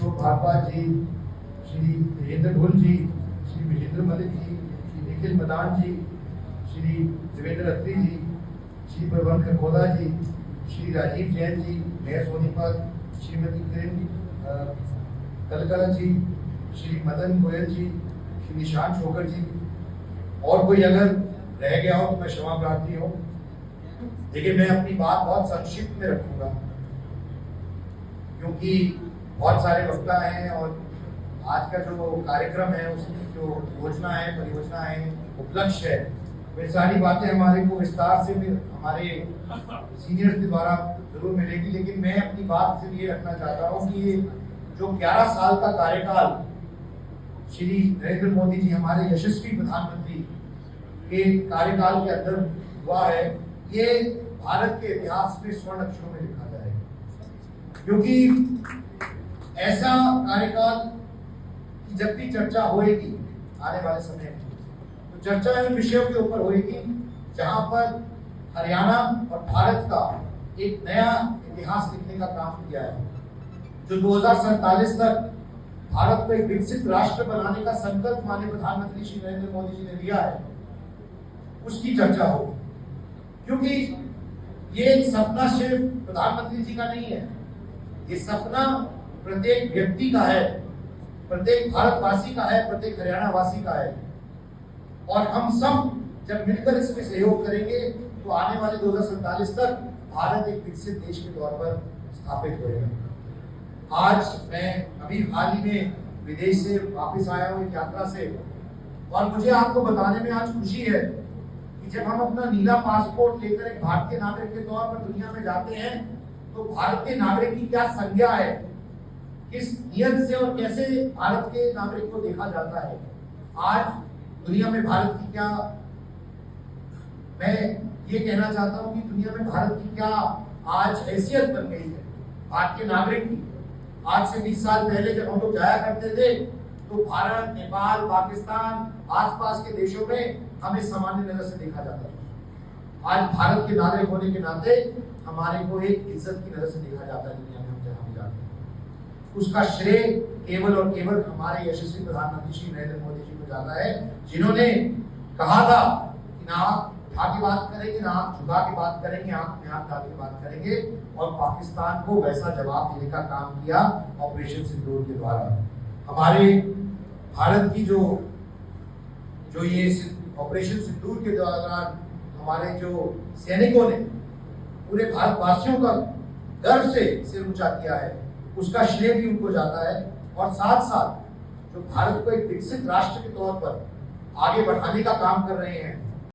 अशोक भारद्वाज जी, श्री धीरेन्द्र ढोल जी, श्री विजेंद्र मलिक जी, श्री निखिल मदान जी, श्री देवेंद्र अत्री जी, श्री प्रबंध खरगोदा जी, श्री राजीव जैन जी, मेयर सोनीपत, श्रीमती किरण कलकल जी, श्री मदन गोयल जी, श्री निशांत शोकर जी, और कोई अगर रह गया हो तो मैं क्षमा प्रार्थी हूँ। देखिए, मैं अपनी बात बहुत संक्षिप्त में रखूंगा क्योंकि बहुत सारे वक्ता हैं और आज का जो कार्यक्रम है उसकी जो योजना है, परियोजना है, उपलक्ष्य है, वे सारी बातें हमारे को विस्तार से हमारे सीनियर्स के द्वारा जरूर मिलेगी। लेकिन मैं अपनी बात सिर्फ ये रखना चाहता हूँ कि ये जो 11 साल का कार्यकाल श्री नरेंद्र मोदी जी हमारे यशस्वी प्रधानमंत्री के कार्यकाल के अंदर हुआ है, ये भारत के इतिहास में स्वर्ण अक्षरों में लिखा जाएगा। क्योंकि ऐसा कार्यकाल की जब भी चर्चा होएगी आने वाले समय में, तो चर्चा इन विषयों के ऊपर होएगी जहां पर हरियाणा और भारत का एक नया इतिहास लिखने का काम किया है। जो 2047 तक भारत को एक विकसित राष्ट्र बनाने का संकल्प माननीय प्रधानमंत्री श्री नरेंद्र मोदी जी ने लिया है, उसकी चर्चा होगी। क्योंकि ये एक सपना सिर्फ प्रधानमंत्री जी का नहीं है, ये सपना प्रत्येक व्यक्ति का है, प्रत्येक भारतवासी का है, प्रत्येक हरियाणा वासी का है। और हम सब जब मिलकर इसमें सहयोग करेंगे तो आने वाले 2047 तक भारत एक विकसित देश के तौर पर स्थापित होगा। आज मैं अभी हाल ही में विदेश से वापस आया हूँ एक यात्रा से, और मुझे आपको बताने में आज खुशी है कि जब हम अपना नीला पासपोर्ट लेकर एक भारतीय नागरिक के तौर पर दुनिया में जाते हैं तो भारतीय नागरिक की क्या संज्ञा है, किस नियत से और कैसे भारत के नागरिक को देखा जाता है। आज दुनिया में भारत की क्या, मैं ये कहना चाहता हूँ कि दुनिया में भारत की क्या आज हैसियत बन गई है भारतीय नागरिक की। आज से 20 साल पहले जब हम लोग जाया करते थे तो भारत, नेपाल, पाकिस्तान, आसपास के देशों में हमें सामान्य नजर से देखा जाता था। आज भारत के नागरिक होने के नाते हमारे को एक इज्जत की नजर से देखा जाता है दुनिया में, हम जहाँ भी जाते हैं। उसका श्रेय केवल और केवल हमारे यशस्वी प्रधानमंत्री श्री नरेंद्र मोदी जी को जाता है, जिन्होंने कहा था कि ना उठा के बात करेंगे, ना आंख झुका के बात करेंगे, आंख में आंख डाल के बात करेंगे, और पाकिस्तान को वैसा जवाब देने का काम किया ऑपरेशन सिंदूर के द्वारा। हमारे भारत की जो ये ऑपरेशन सिंदूर के दौरान हमारे जो सैनिकों ने पूरे भारतवासियों का गर्व से सिर ऊंचा किया है, उसका श्रेय भी उनको जाता है। और साथ साथ जो भारत को एक विकसित राष्ट्र के तौर पर आगे बढ़ाने का काम कर रहे हैं,